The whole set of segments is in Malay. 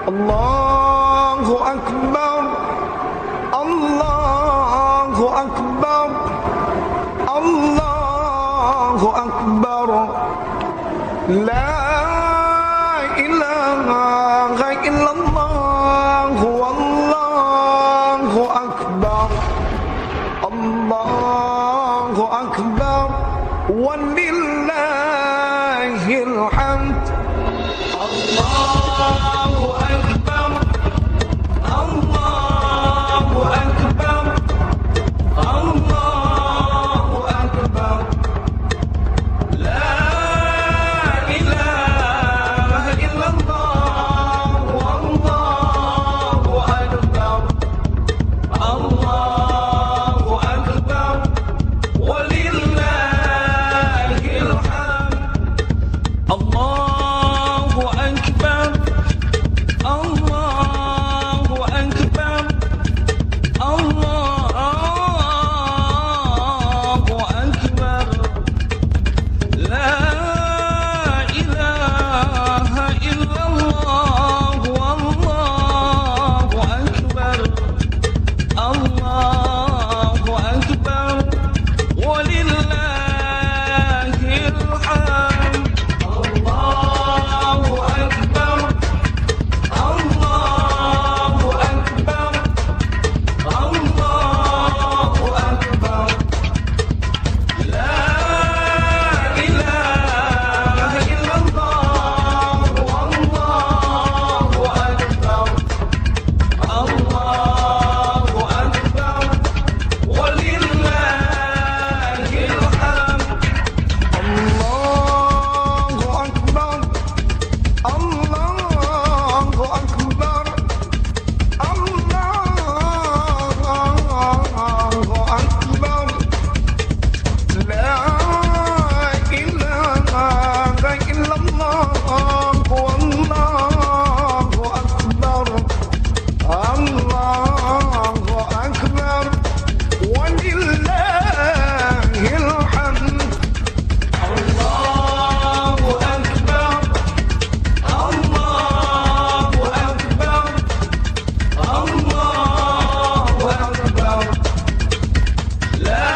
Allahu Akbar, Allahu Akbar, Allahu Akbar. La ilaha illallah, wallahu akbar. Allahu akbar, walillahil hamd. Allahu akbar, Allahu akbar, Allahu akbar. La ilaha illallah, wallahu akbar. Allahu akbar, walillahil hamd. Allahu akbar, Allahu akbar, Allahu akbar. La ilaha illallah, wallahu akbar. Allahu akbar, walillahil hamd. Allahu akbar, Allahu akbar, Allahu akbar. La ilaha illallah, wallahu akbar. Allahu akbar, walillahil hamd. Allahu akbar, Allahu akbar, Allahu akbar. La ilaha illallah, wallahu akbar. Allahu akbar, walillahil hamd. Allahu akbar, Allahu akbar, Allahu akbar. La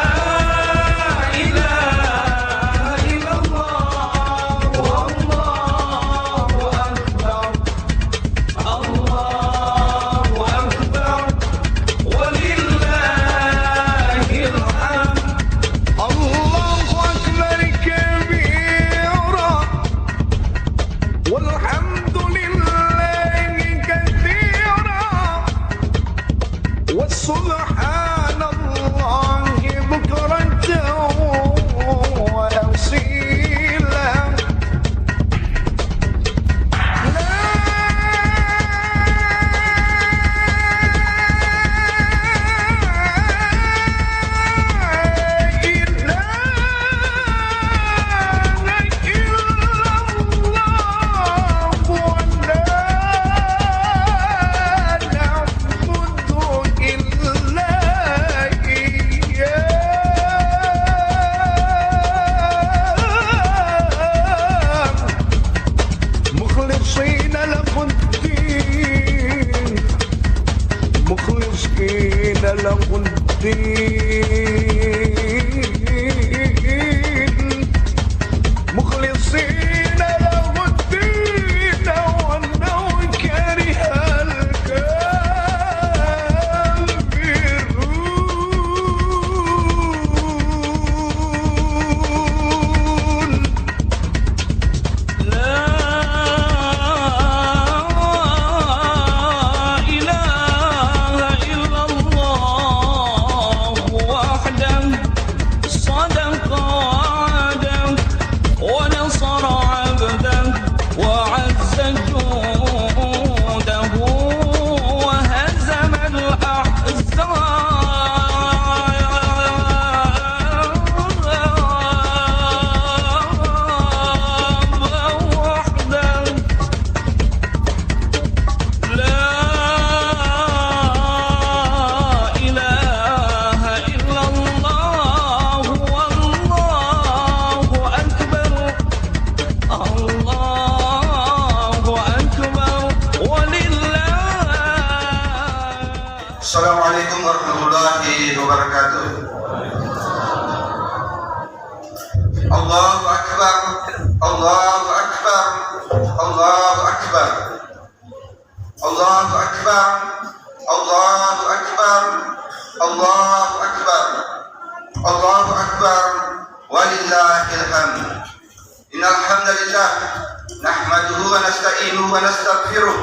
ilaha illallah, wallahu akbar. Allahu akbar, walillahil hamd. Allahu akbar kabira, walhamdulillahi katsira, wasubhanallahi bukratan wa asila. مخلصين له الدين، مخلصين له الدين، مخلصين له الدين ولو كره الكافرون. لا إله إلا الله وحده Assalamualaikum warahmatullahi wabarakatuh. Allahu Akbar, Allahu Akbar, Allahu Akbar, Allahu Akbar, Allahu Akbar, Allahu Akbar, Allahu Akbar, walillahil hamd. Innal hamdalillah nahmaduhu wa nasta'inuhu wa nastaghfiruh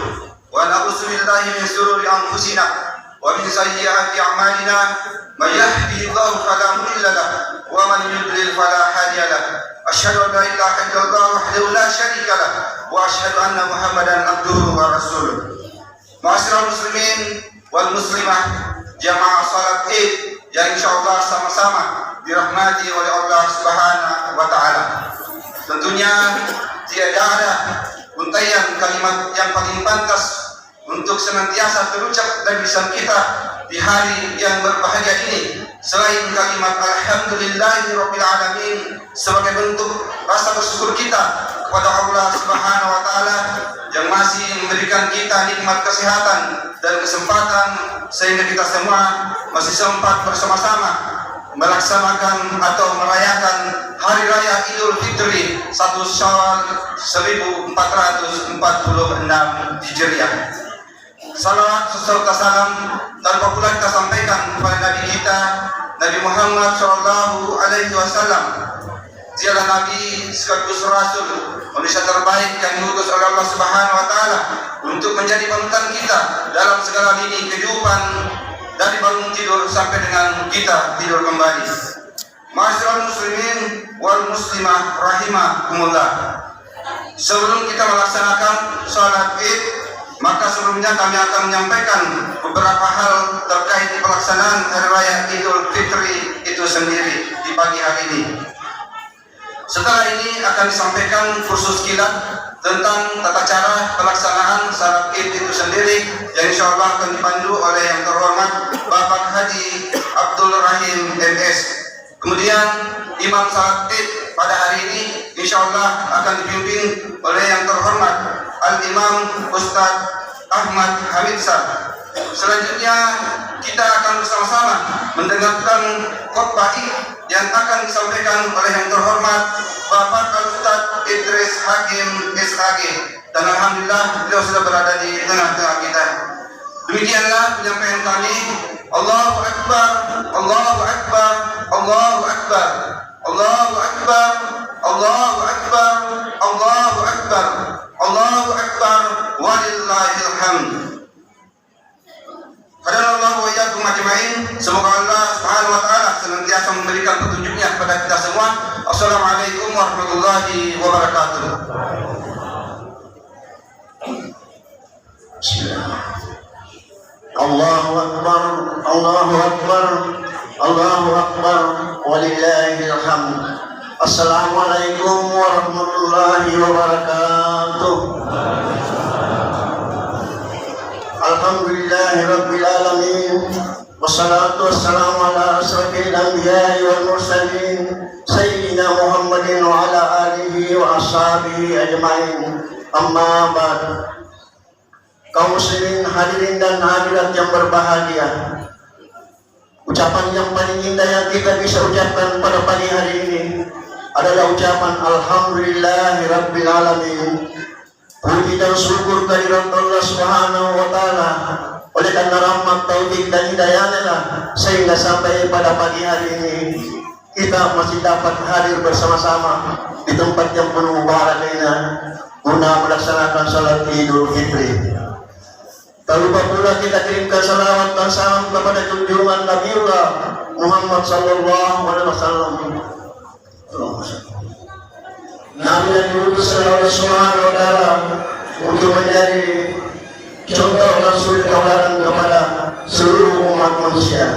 wa na'udzu billahi min shururi anfusina wa min sayyiati a'malina. Man yahdihillahu fala mudilla lahu wa man yudlil fala hadiya lahu. Asyhadu an la ilaha illallah wahdahu la syarika lahu wa asyhadu anna Muhammadan abduhu wa rasuluh. Ma'asyiral muslimin wal muslimah, jamaah salat Id yang insyaallah sama-sama dirahmati oleh Allah Subhanahu wa taala. Tentunya tiada ada untaian kalimat yang paling pantas untuk senantiasa terucap dari lisan kita di hari yang berbahagia ini selain kalimat alhamdulillahirabbil alamin sebagai bentuk rasa bersyukur kita kepada Allah Subhanahu wa taala yang masih memberikan kita nikmat kesehatan dan kesempatan sehingga kita semua masih sempat bersama-sama melaksanakan atau merayakan Hari Raya Idul Fitri 1 Syawal 1446 Hijriah. Salawat serta salam tanpa pula kita sampaikan kepada Nabi kita, Nabi Muhammad Sallallahu Alaihi Wasallam. Dialah Nabi sekaligus Rasul, manusia terbaik yang diutus oleh Allah Subhanahu Wa Taala untuk menjadi panutan kita dalam segala lini kehidupan, dari bangun tidur sampai dengan kita tidur kembali. Ma'asyiral muslimin wal muslimah rahimakumullah. Sebelum kita melaksanakan salat Id, maka sebelumnya kami akan menyampaikan beberapa hal terkait pelaksanaan Hari Raya Idul Fitri itu sendiri di pagi hari ini. Setelah ini akan disampaikan kursus kilat tentang tata cara pelaksanaan salat Id itu sendiri yang insyaallah akan dipandu oleh yang terhormat Bapak Haji Abdul Rahim MS. Kemudian imam salat Id pada hari ini insyaallah akan dipimpin oleh yang terhormat Al-Imam Ustadz Ahmad Hamid Sah. Selanjutnya kita akan bersama-sama mendengarkan khotbah yang akan disampaikan oleh yang terhormat Bapak Al-Ustadz Idris Hakim SAG, dan alhamdulillah beliau sudah berada di tengah-tengah kita. Demikianlah penyampaian kami. Allahu Akbar, Allahu Akbar, Allahu Akbar, Allahu Akbar, Allahu Akbar, Allahu Akbar, Allahu Akbar, walillahil hamd. Hadanallahu wa iyyakum ajmain. Semoga Allah Subhanahu wa taala senantiasa memberikan petunjuknya kepada kita semua. Assalamualaikum warahmatullahi wabarakatuh. Allahu Akbar, Allahu Akbar, Allahu Akbar, walillahil hamd. Assalamualaikum warahmatullahi wabarakatuh. Alhamdulillahi rabbil alamin, wassalatu wassalamu ala asrafil anbiya'i wal mursalin sayyidina Muhammadin wa ala alihi wa ashabihi ajmain. Amma ba'd. Kaum muslimin hadirin dan hadirat yang berbahagia, ucapan yang paling indah yang kita bisa ucapkan pada pagi hari ini adalah ucapan Alhamdulillahi Rabbil Alamin. Puji dan syukur kehadirat Allah Subhanahu wa taala, oleh karena rahmat, taufik dan hidayahnya sehingga sampai pada pagi hari ini kita masih dapat hadir bersama-sama di tempat yang penuh barakahnya guna melaksanakan salat Idul Fitri. Tak lupa pula kita kirimkan salawat dan salam kepada junjungan Nabiullah Muhammad sallallahu alaihi wasallam. Nabi yang diutus oleh Allah Subhanahu wa taala untuk menjadi contoh dan suri tauladan kepada seluruh umat manusia.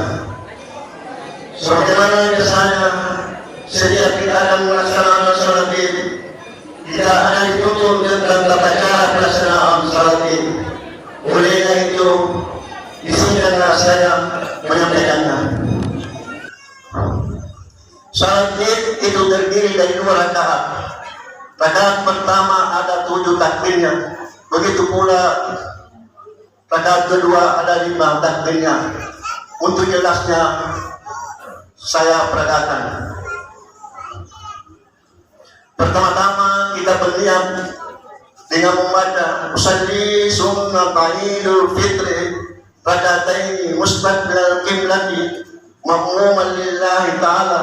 Sebagaimana biasanya setiap kita akan melaksanakan salat Id, kita akan dituntun tentang tata cara pelaksanaan salat Id. Oleh itu, izinkanlah saya menyampaikannya. Salat Id itu terdiri dari 2 rakaat. Rakaat pertama ada 7 takbirnya. Begitu pula rakaat rakaat kedua ada 5 takbirnya. Untuk jelasnya saya peragakan. Pertama-tama kita berniat dengan membaca usalli sunnat Idul Fitri rakataini mustaqbilal qiblati ma'muman lillahi ta'ala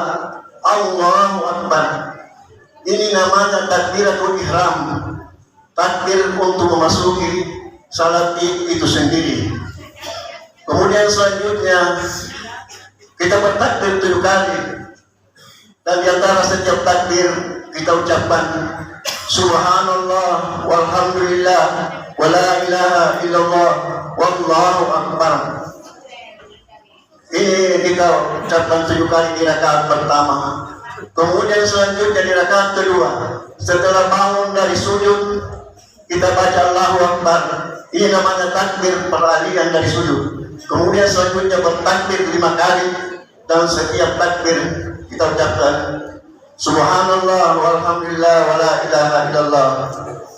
Allahu Akbar. Ini namanya takbiratul ihram, takbir untuk memasuki salat itu sendiri. Kemudian selanjutnya kita bertakbir 7 kali, dan di antara setiap takbir kita ucapkan Subhanallah walhamdulillah wala ilaha illallah wallahu akbar. Ini kita ucapkan 7 kali di rakaat pertama. Kemudian selanjutnya di rakaat kedua, setelah bangun dari sujud, kita baca Allahu Akbar. Ini namanya takbir peralihan dari sujud. Kemudian selanjutnya bertakbir 5 kali, dan setiap takbir kita ucapkan Subhanallah walhamdulillah wala ilaha illallah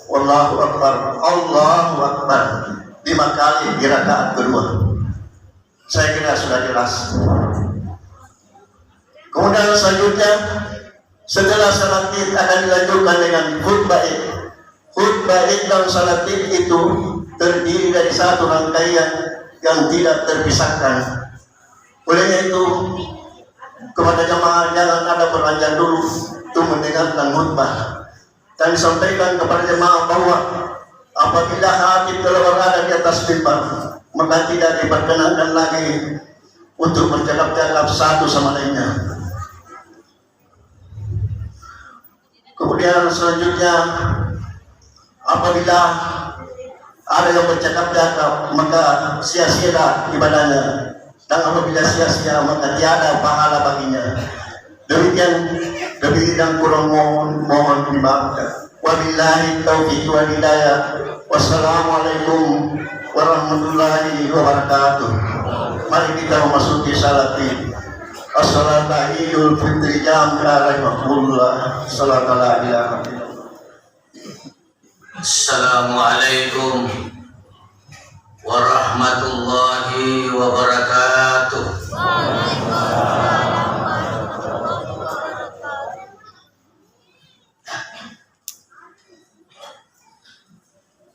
wallahu akbar Allahu akbar 5 kali di rakaat kedua. Saya kira sudah jelas. Kemudian selanjutnya setelah salat Id akan dilanjutkan dengan khutbah Id. Khutbah Id dan salat Id itu terdiri dari satu rangkaian yang tidak terpisahkan. Olehnya itu kepada jamaah jangan ada beranjak dulu untuk mendengarkan khutbah, dan disampaikan kepada jemaah bahwa apabila hatib telah berada di atas mimbar, maka tidak diperkenankan lagi untuk bercakap-cakap satu sama lainnya. Kemudian selanjutnya apabila ada yang bercakap-cakap maka sia-sia ibadahnya, dan apabila sia-sia maka tiada pahala baginya. Demikian lebih dan kurang mohon dimaafkan. Wabillahi taufiq wal hidayah. Wassalamualaikum warahmatullahi wabarakatuh. Mari kita memasuki salat Id. As-salatu Idul Fitri jami'ah rahimahullah. Salatu la ilaha illallah. Assalamualaikum warahmatullahi wabarakatuh.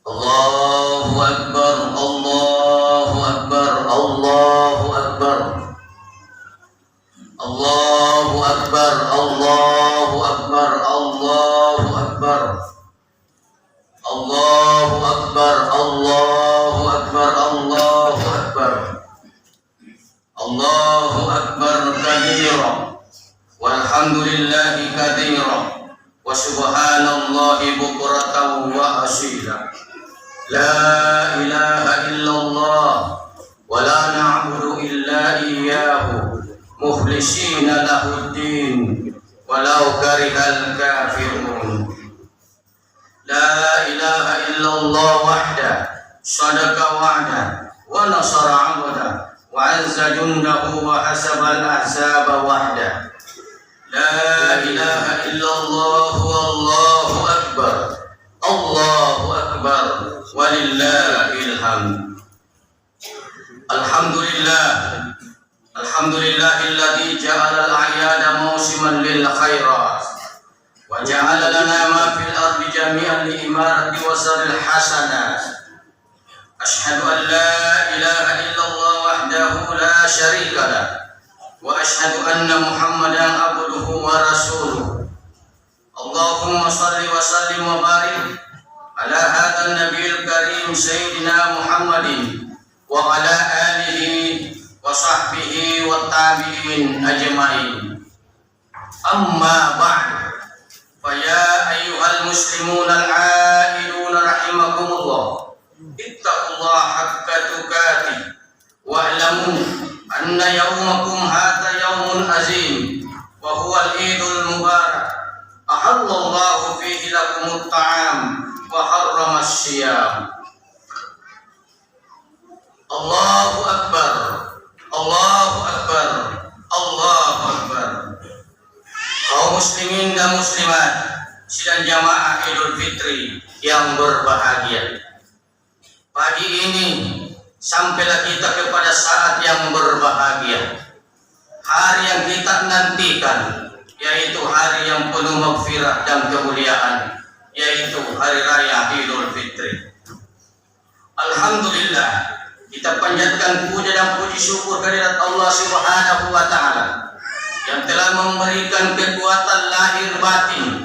Allahu Akbar, Allahu Akbar, Allahu Akbar, Allahu Akbar, Allahu Akbar, Allahu Akbar, Allahu Akbar, Allahu Akbar, Allahu Akbar, Allahu Akbar kabira, walhamdulillahi katsira, wa subhanallahi bukratan wa asila. La ilaha illallah wa la na'budu illa iyyahu mukhlishina lahuddin walau karihal kafirun. La ilaha illallah wahda sadaqa wa'da wa nasara 'abda wa 'azza jundahu wa hasabal ahzaba wahda. La ilaha illallah wallahu akbar, Allahu akbar, walillahil hamd. Alhamdulillah, alhamdulillahilladzi ja'ala al-a'yada mawsiman lil khairat wa ja'ala lana ma fil ardi jami'an li imarati wa saril hasanat. Ashhadu an la ilaha illallah wahdahu la syarika lah wa ashhadu anna Muhammadan abduhu wa rasuluh. Allahumma salli wa sallim wa barik ala hadzal nabiyil karim sayyidina Muhammadin wa ala alihi wa sahbihi wa tabi'in ajma'in. Amma ba'd, fa ya ayyuhal muslimun al-'aidun rahimakumullah, ittaqullaha haqqa tuqatih wa'lamu anna yawmakum hadha yawmun azim wa huwa al-'idul mubarak. Ahallallahu fihi lakumut ta'am wa harrama as-siyam. Allahu akbar, Allahu akbar, Allahu akbar. Kaum muslimin dan muslimat sidang jamaah Idul Fitri yang berbahagia, pagi ini sampailah kita kepada saat yang berbahagia, hari yang kita nantikan, yaitu hari yang penuh maghfirah dan kemuliaan, yaitu hari raya Idul Fitri. Alhamdulillah, kita panjatkan puja dan puji syukur kehadirat Allah Subhanahu wa taala yang telah memberikan kekuatan lahir batin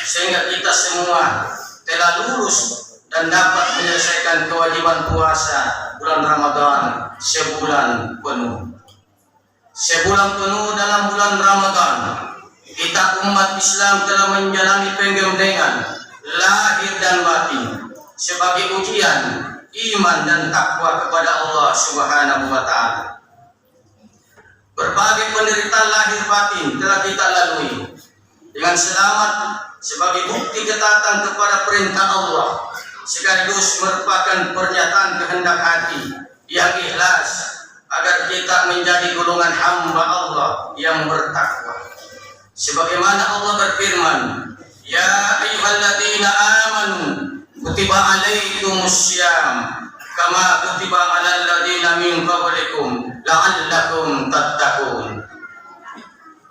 sehingga kita semua telah lulus dan dapat menyelesaikan kewajiban puasa bulan Ramadan sebulan penuh. Sebulan penuh dalam bulan Ramadan, kita umat Islam telah menjalani penggemdengan lahir dan batin sebagai ujian iman dan takwa kepada Allah Subhanahu wa taala. Berbagai penderitaan lahir batin telah kita lalui dengan selamat sebagai bukti ketaatan kepada perintah Allah, sekaligus merupakan pernyataan kehendak hati yang ikhlas agar kita menjadi golongan hamba Allah yang bertakwa. Sebagaimana Allah berfirman, "Ya ayyuhalladzina amanu kutiba alaikumussyam kama kutiba alal ladzina min qablikum la'allakum tattaqun."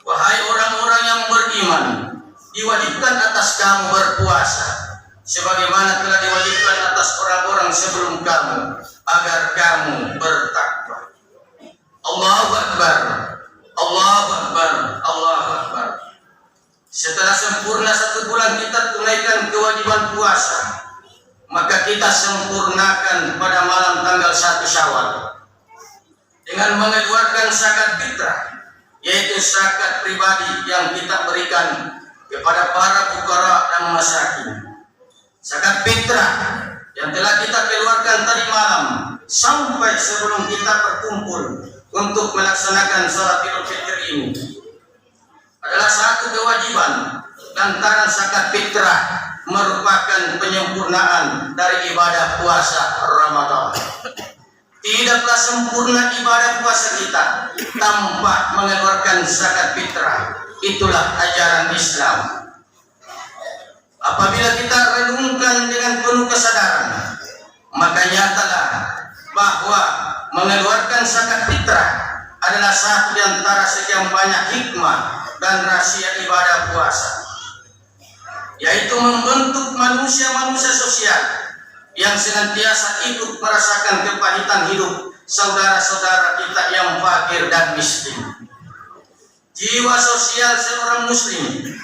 Wahai orang-orang yang beriman, diwajibkan atas kamu berpuasa sebagaimana telah diwajibkan atas orang-orang sebelum kamu agar kamu bertakwa. Allahu Akbar, Allahu Akbar, Allahu Akbar. Setelah sempurna 1 bulan kita tunaikan kewajiban puasa, maka kita sempurnakan pada malam tanggal 1 Syawal dengan mengeluarkan zakat fitrah, yaitu zakat pribadi yang kita berikan kepada para fuqara dan masakin. Zakat fitrah yang telah kita keluarkan tadi malam sampai sebelum kita berkumpul untuk melaksanakan salat Idul Fitri ini adalah satu kewajiban lantaran zakat fitrah merupakan penyempurnaan dari ibadah puasa Ramadan. Tidaklah sempurna ibadah puasa kita tanpa mengeluarkan zakat fitrah. Itulah ajaran Islam. Apabila kita renungkan dengan penuh kesadaran, maka nyatalah bahwa mengeluarkan zakat fitrah adalah satu di antara sekian banyak hikmah dan rahasia ibadah puasa, yaitu membentuk manusia-manusia sosial yang senantiasa ikut merasakan kepahitan hidup saudara-saudara kita yang fakir dan miskin. Jiwa sosial seorang muslim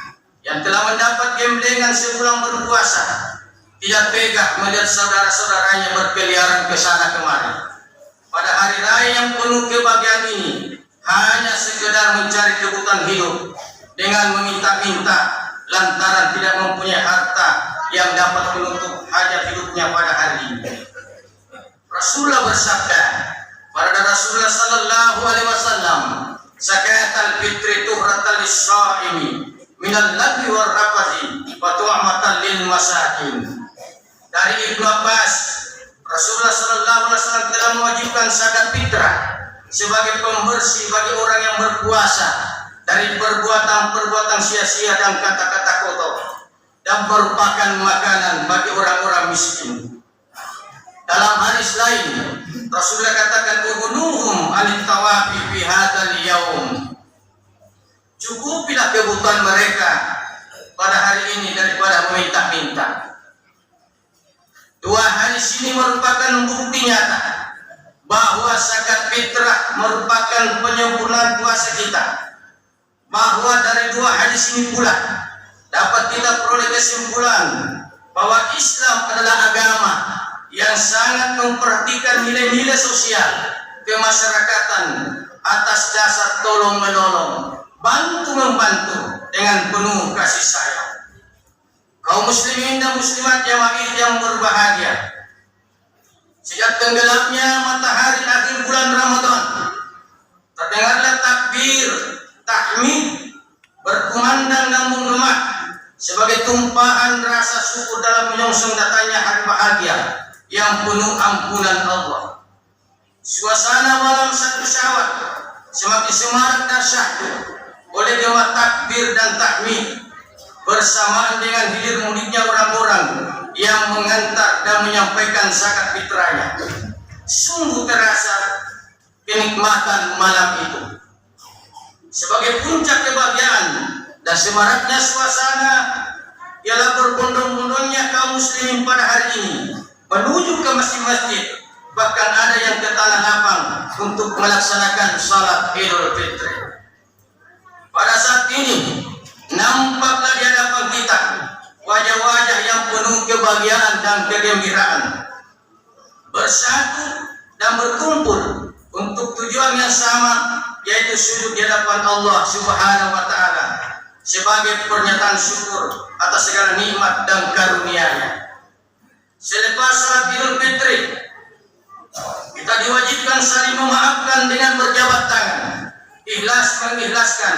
yang telah mendapat gemblengan sebulan berpuasa tidak tega melihat saudara-saudaranya berkeliaran ke sana kemari pada hari raya yang penuh kebahagiaan ini, hanya sekedar mencari kebutuhan hidup dengan meminta-minta lantaran tidak mempunyai harta yang dapat menutup hajat hidupnya pada hari ini. Rasulullah bersabda, pada Rasulullah sallallahu alaihi wasallam, "Zakatul fitri tuhratal lis-shaimi minal lagwi war rafathi wa tu'matan lil masakin." Dari Ibnu Abbas, Rasulullah sallallahu alaihi wasallam telah mewajibkan zakat fitrah sebagai pembersih bagi orang yang berpuasa dari perbuatan-perbuatan sia-sia dan kata-kata kotor, dan merupakan makanan bagi orang-orang miskin. Dalam hadis lain, Rasulullah katakan, "Ubunuhum anit tawafi fi hadzal yaum." Cukupilah kebutuhan mereka pada hari ini daripada meminta-minta. Dua hadis ini merupakan bukti nyata bahwa zakat fitrah merupakan penyempurnaan puasa kita. Bahwa dari dua hadis ini pula dapat kita peroleh kesimpulan bahwa Islam adalah agama yang sangat memperhatikan nilai-nilai sosial kemasyarakatan atas dasar tolong menolong, bantu membantu dengan penuh kasih sayang. Kaum muslimin dan muslimat jamaah yang berbahagia, sejak tenggelamnya matahari akhir bulan Ramadan, terdengarlah takbir, tahmid, berkumandang dan mengemak sebagai tumpahan rasa syukur dalam menyongsong datangnya hari bahagia yang penuh ampunan Allah. Suasana malam 1 Syawal semakin semarak dan syahdu oleh jemaah takbir dan tahmid bersamaan dengan hilir mudiknya orang-orang yang mengantar dan menyampaikan zakat fitrahnya. sungguh terasa kenikmatan malam itu. Sebagai puncak kebahagiaan dan semaraknya suasana ialah berbondong-bondongnya kaum muslimin pada hari ini menuju ke masjid-masjid, bahkan ada yang ke tanah lapang untuk melaksanakan salat Idul Fitri. Pada saat ini nampaklah di hadapan kita wajah-wajah yang penuh kebahagiaan dan kegembiraan, bersatu dan berkumpul untuk tujuan yang sama, yaitu sujud di hadapan Allah Subhanahu wa taala sebagai pernyataan syukur atas segala nikmat dan karunia-Nya. Selepas salat Idul Fitri, kita diwajibkan saling memaafkan dengan berjabat tangan, ikhlas mengikhlaskan,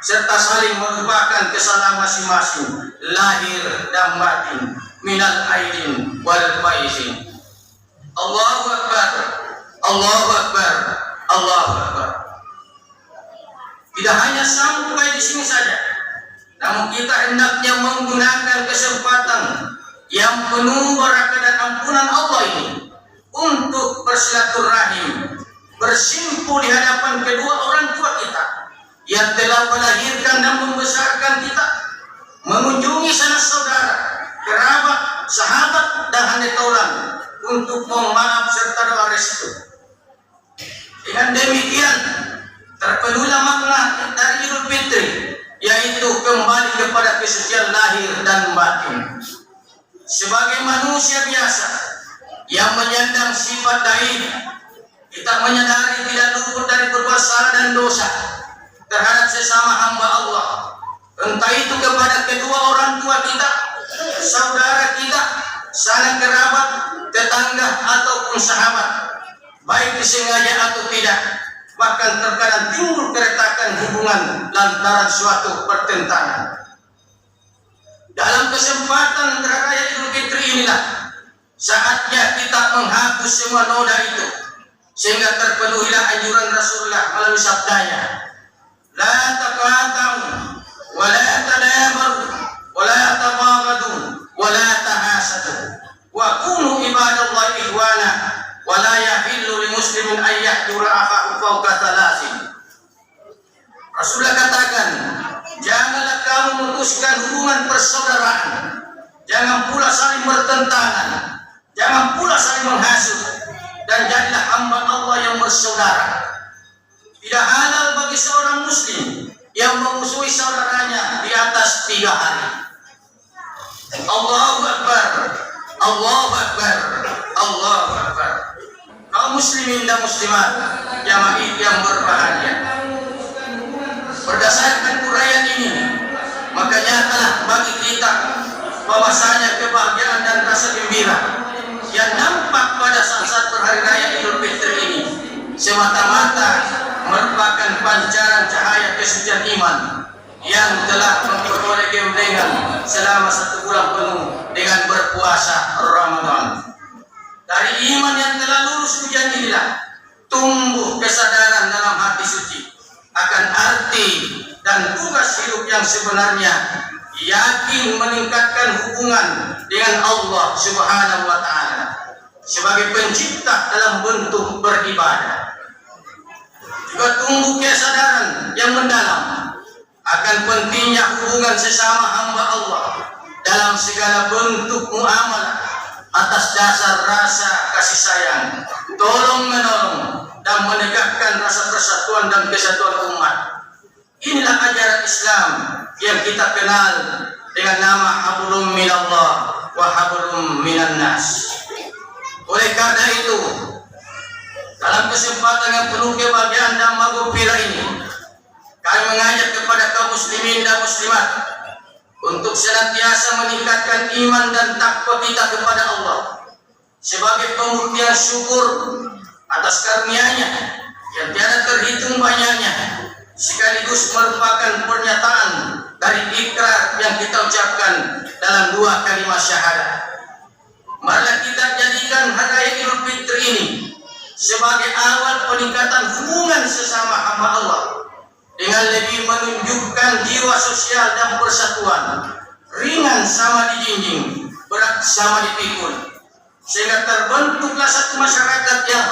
serta saling melupakan kesalahan masing-masing lahir dan batin, minal aidin wal faizin. Allahu Akbar, Allahu Akbar, Allahu Akbar. Tidak hanya sampai di sini saja, namun kita hendaknya menggunakan kesempatan yang penuh berkah dan ampunan Allah ini untuk bersilaturahim, bersimpuh di hadapan kedua orang tua kita yang telah melahirkan dan membesarkan kita, mengunjungi sanak saudara, kerabat, sahabat, dan handai taulan untuk memaaf serta doa restu. Dengan demikian terpenuhilah makna dari Idul Fitri, yaitu kembali kepada kesucian lahir dan batin. Sebagai manusia biasa yang menyandang sifat daif, kita menyadari tidak luput dari berbuat salah dan dosa terhadap sesama hamba Allah, entah itu kepada kedua orang tua kita, saudara kita, sanak kerabat, tetangga ataupun sahabat, baik disengaja atau tidak. Bahkan terkadang timbul keretakan hubungan lantaran suatu pertentangan. Dalam kesempatan Raya Idul Fitri inilah saatnya kita menghapus semua noda itu, sehingga terpenuhilah anjuran Rasulullah melalui sabdanya, la taqata'u wa la tadabaru wa la tabaghadu wa la tahasadu wa kunu ibadallahi ikhwana wa la yahillu li muslimin an yahdura akhahu fawqa thalathin. Rasulullah katakan, janganlah kamu memutuskan hubungan persaudaraan, jangan pula saling bertentangan, jangan pula saling menghasut, dan jadilah hamba Allah yang bersaudara. Tidak halal bagi seorang muslim yang memusuhi saudaranya di atas 3 hari. Allahu Akbar, Allahu Akbar, Allahu Akbar. Kaum muslimin dan muslimat jamaah yang berbahagia, berdasarkan uraian ini, maka nyatalah bagi kita bahwasanya kebahagiaan dan rasa gembira yang nampak pada saat berhari raya Idul Fitri ini semata-mata merupakan pancaran cahaya kesucian iman yang telah memperoleh gembengan selama 1 bulan penuh dengan berpuasa Ramadan. Dari iman yang telah lulus ujian inilah tumbuh kesadaran dalam hati suci akan arti dan tugas hidup yang sebenarnya, yakin meningkatkan hubungan dengan Allah Subhanahu wa taala sebagai pencipta dalam bentuk beribadah. Juga tumbuh kesadaran yang mendalam akan pentingnya hubungan sesama hamba Allah dalam segala bentuk muamalah atas dasar rasa kasih sayang, tolong menolong, dan menegakkan rasa persatuan dan kesatuan umat. Inilah ajaran Islam yang kita kenal dengan nama hablum minallah wa hablum minan nas. Oleh karena itu, dalam kesempatan yang penuh kebahagiaan dan maghfirah ini, kami mengajak kepada kaum muslimin dan muslimat untuk senantiasa meningkatkan iman dan takwa kita kepada Allah sebagai pembuktian syukur atas karunia-Nya yang tiada terhitung banyaknya, sekaligus merupakan pernyataan dari ikrar yang kita ucapkan dalam 2 kalimat syahadat. Marilah kita jadikan hari raya Idul Fitri ini sebagai awal peningkatan hubungan sesama hamba Allah dengan lebih menunjukkan jiwa sosial dan persatuan, ringan sama dijinjing, berat sama dipikul, sehingga terbentuklah satu masyarakat yang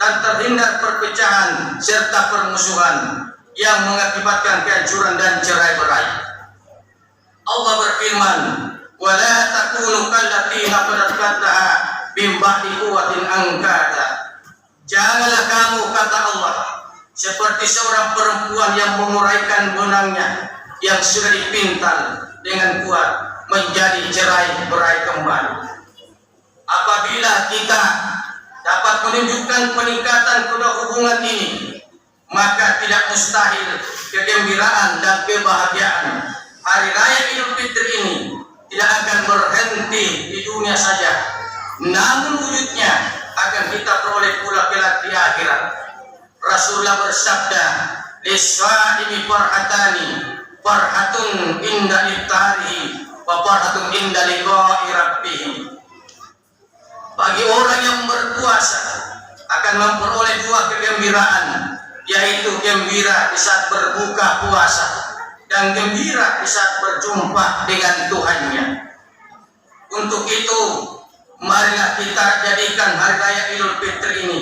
dan terhindar perpecahan serta permusuhan yang mengakibatkan kehancuran dan cerai-berai. Allah berfirman, "Wala takunu kallati naqadat ghazlaha min ba'di quwwatin ankata." Janganlah kamu, kata Allah, seperti seorang perempuan yang menguraikan benangnya yang sudah dipintal dengan kuat menjadi cerai-berai kembali. Apabila kita dapat menunjukkan peningkatan pada hubungan ini, maka tidak mustahil kegembiraan dan kebahagiaan Hari Raya Idul Fitri ini tidak akan berhenti di dunia saja, namun wujudnya akan kita peroleh pula kelak di akhirat. Rasulullah bersabda, "Lis-shaimi farhatani, farhatun inda iftarihi wa farhatun inda liqa'i rabbih." Bagi orang yang berpuasa akan memperoleh dua kegembiraan, yaitu gembira di saat berbuka puasa dan gembira di saat berjumpa dengan Tuhannya. Untuk itu, marilah kita jadikan Hari Raya Idul Fitri ini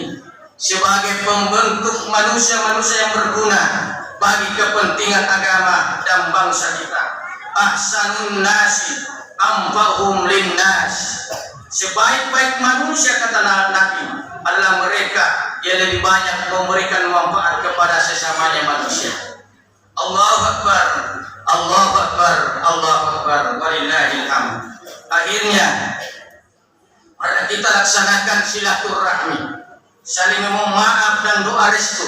sebagai pembentuk manusia-manusia yang berguna bagi kepentingan agama dan bangsa kita. Ahsanun nasi anfa'uhum linnas. Sebaik-baik manusia, kata Nabi, adalah mereka yang lebih banyak memberikan manfaat kepada sesamanya manusia. Allahu Akbar, Allahu Akbar, Allahu Akbar, walillahil hamd. Akhirnya, mari kita laksanakan silaturahmi, saling memohon maaf dan doa restu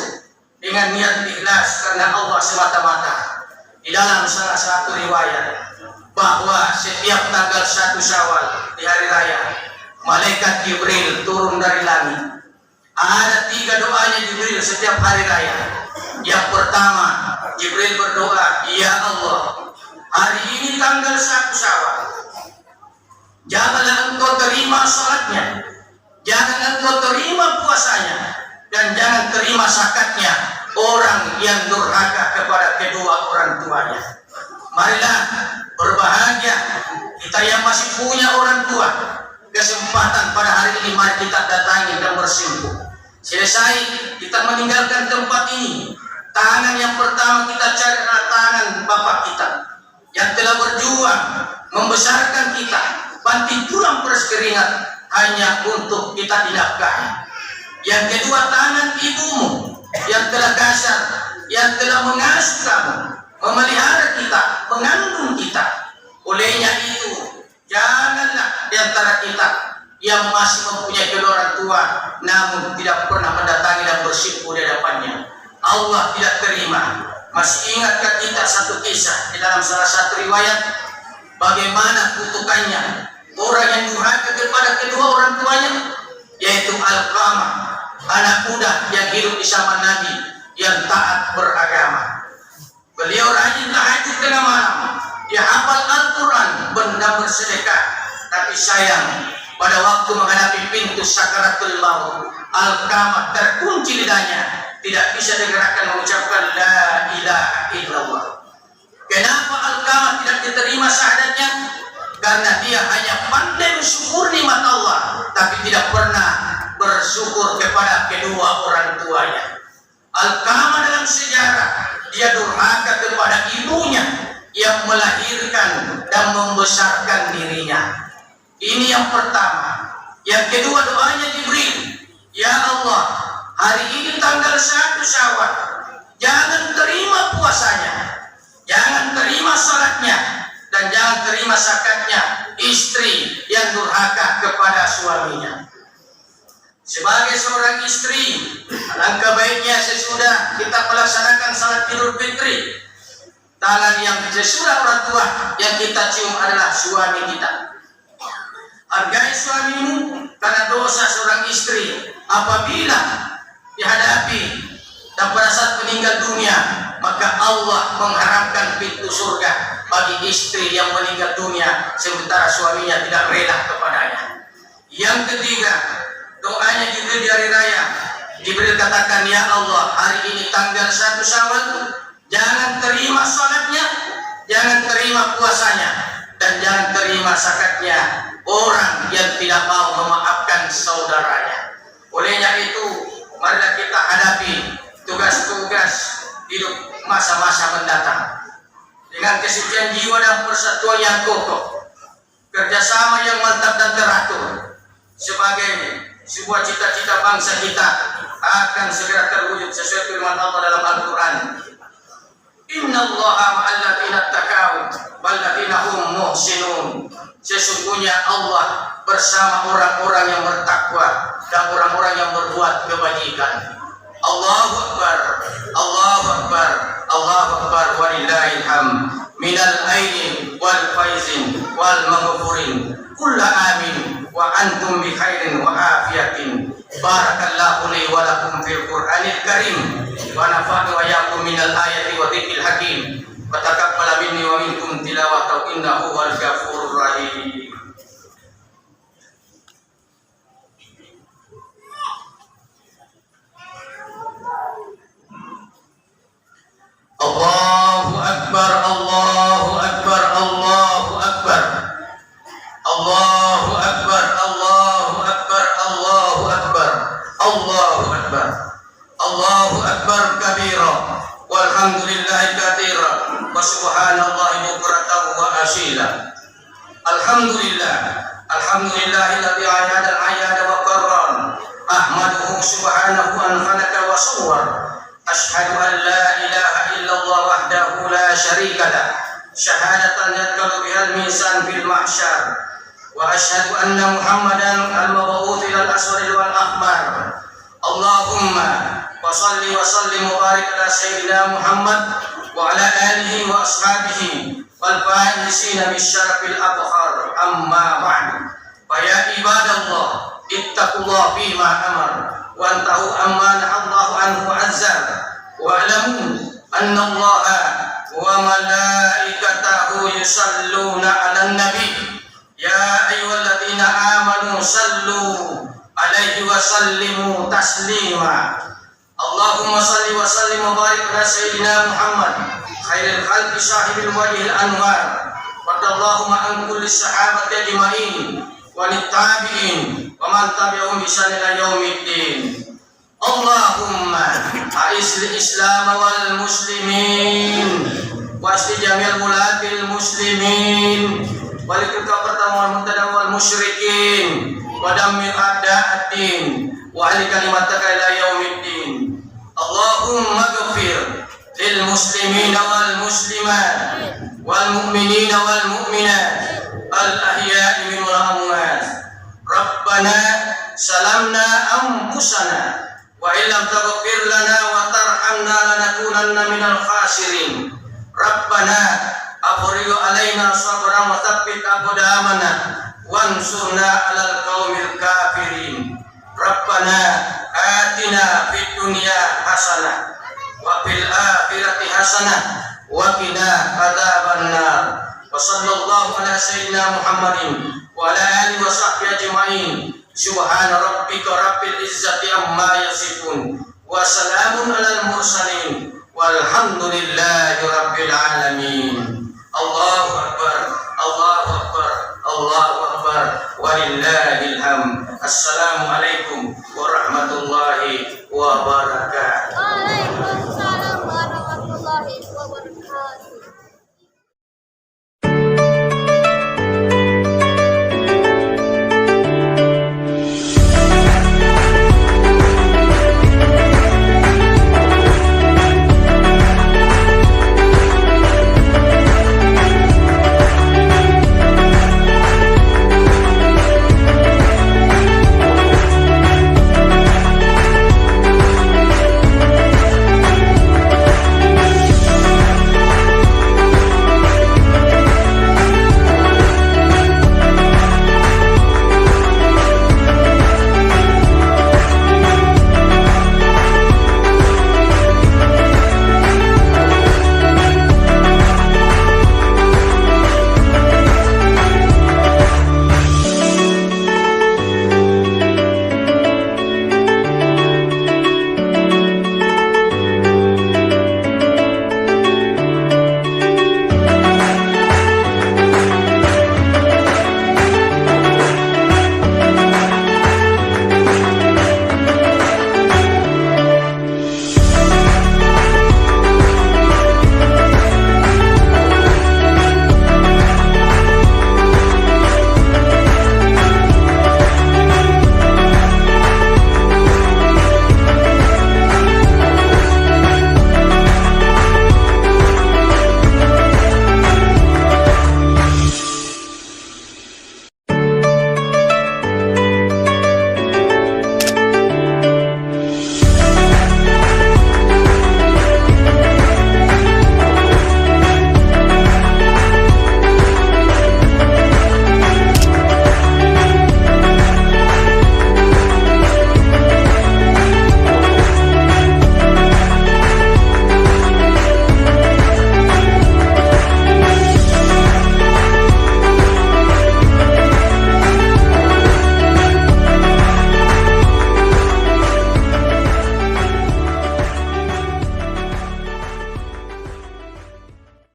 dengan niat ikhlas karena Allah semata-mata. Di dalam salah satu riwayat bahwa setiap tanggal 1 Syawal di hari raya, malaikat Jibril turun dari langit. Ada 3 doanya Jibril setiap hari raya. Yang pertama, Jibril berdoa, "Ya Allah, hari ini tanggal 1 Syawal, janganlah engkau terima salatnya, jangan engkau terima puasanya, dan jangan terima zakatnya orang yang durhaka kepada kedua orang tuanya." Marilah berbahagia kita yang masih punya orang tua. Kesempatan pada hari ini mari kita datangi dan bersimpuh. Selesai kita meninggalkan tempat ini, tangan yang pertama kita cari adalah tangan bapak kita yang telah berjuang membesarkan kita, banting tulang peras keringat hanya untuk kita dinafkahi. Yang kedua, tangan ibumu yang telah kasar, yang telah mengasuh kamu, memelihara kita, mengandung kita. Olehnya itu, janganlah di antara kita yang masih mempunyai kedua orang tua namun tidak pernah mendatangi dan bersimpuh di hadapannya, Allah tidak terima. Masih ingatkah kita satu kisah di dalam salah satu riwayat bagaimana kutukannya orang yang durhaka kepada kedua orang tuanya, yaitu Alqamah, anak muda yang hidup di zaman Nabi yang taat beragama. Beliau rajin tahajud tengah malam, dia hafal Al-Quran, benda bersedekah, tapi sayang pada waktu menghadapi pintu sakaratul maut, Alqamah terkunci lidahnya, tidak bisa digerakkan mengucapkan la ilaha illallah. Kenapa Alqamah tidak diterima syahadatnya? Karena dia hanya pandai bersyukur nikmat Allah, tapi tidak pernah bersyukur kepada kedua orang tuanya. Alqamah dalam sejarah dia durhaka kepada ibunya yang melahirkan dan membesarkan dirinya. Ini yang pertama. Yang kedua, doanya Jibril, "Ya Allah, hari ini tanggal 1 Syawal, jangan terima puasanya, jangan terima salatnya, dan jangan terima zakatnya istri yang durhaka kepada suaminya." Sebagai seorang istri, alangkah baiknya sesudah kita melaksanakan salat Idul Fitri, tangan yang sesudah orang tua yang kita cium adalah suami kita. Hargai suamimu karena dosa seorang istri apabila dihadapi dan pada saat meninggal dunia, maka Allah mengharamkan pintu surga bagi istri yang meninggal dunia sementara suaminya tidak rela kepadanya. Yang ketiga, doanya Jibril di hari raya. Jibril katakan, "Ya Allah, hari ini tanggal 1 Syawal, jangan terima salatnya, jangan terima puasanya, dan jangan terima zakatnya orang yang tidak mau memaafkan saudaranya." Olehnya itu, marilah kita hadapi tugas-tugas hidup masa-masa mendatang dengan kesucian jiwa dan persatuan yang kokoh, kerjasama yang mantap dan teratur sebagai sebuah cita-cita bangsa kita akan segera terwujud sesuai firman Allah dalam Al-Quran. Innallaha ma'al ladzina taqaw wal ladzina hum muhsinun. Sesungguhnya Allah bersama orang-orang yang bertakwa dan orang-orang yang berbuat kebajikan. Allahu Akbar, Allahu Akbar, Allahu Akbar, walillahil hamd. Minal aidin wal faizin wal maghfurin kullu amin wa antum bi khairin wa afiyatin. Barakallahu li wa lakum fil Qur'anil Karim wa nafa'ani wa iyyakum minal ayati wa dzikril hakim. Wa taqabbal minni wa minkum tilawatahu innahu wal ghafurur rahim. Allahu Akbar, Allahu Akbar, Allahu Akbar, Allahu Akbar, Allahu Akbar, Allahu Akbar, Allahu Akbar, Allahu Akbar kabira, walhamdulillahi katsira, wa subhanallahi bukratan wa asila. Alhamdulillah, alhamdulillahilladzi ayada wa qarran, ahmaduhu subhanahu an khalaqa wa sawwar. Ashhadu an la ilaha illallah wahdahu la syarika lah, syahadatan yadkalu bihal misan fil mahsyar. Wa ashhadu anna Muhammadan al-mab'uts ilal aswari wal ahmar. Allahumma wa salli wa sallim wa barik ala sayyidina Muhammad wa ala alihi wa ashabihi wal faizina bisyarafil abhar. Amma ba'du. Fa ya ibadallah ittaqullaha fima amar wa antahu amma nahallahu anhu azza wa alamu anna allaha wa malaikatahu yusalluna 'alan nabi ya ayyuhalladzina amanu sallu 'alaihi wa sallimu taslima. Allahumma salli wa sallim wa barik ala sayyidina Muhammad khairil khalqi sahibil wajhil anwar wa Allahumma an kulli sahabati ajma'in wa tabi'in wa man tabi'ahum bi ihsan ila yaumiddin. Allahumma a'izil Islam wal muslimin wa asli jami'al wulatil muslimin wa likka pertama mubtada wal musyrikin wa dammir a'da'ad-din wa ahli kalimataka ila yaumiddin. Allahumma ighfir lil muslimina wal muslimat wal mu'minina wal mu'minat al ahya'i minhum wal amwat. Rabbana salamna anfusana wa illam taghfir lana wa tarhamna lanakunanna minal khasirin. Rabbana afrigh alaina sabran wa tsabbit aqdamana wansurna 'alal qaumil kafirin. Rabbana atina fid dunya hasanah wa fil akhirati hasanah wa qina adzabannar. Wa sallallahu ala sayyidina Muhammadin wa ala alihi wa sahbihi ajma'in. Subhana rabbika rabbil izzati amma yasifun wa salamun alal mursalin walhamdulillahi rabbil alamin. Allahu akbar, Allahu akbar, Allahu akbar, walillahil hamd. Assalamualaikum warahmatullahi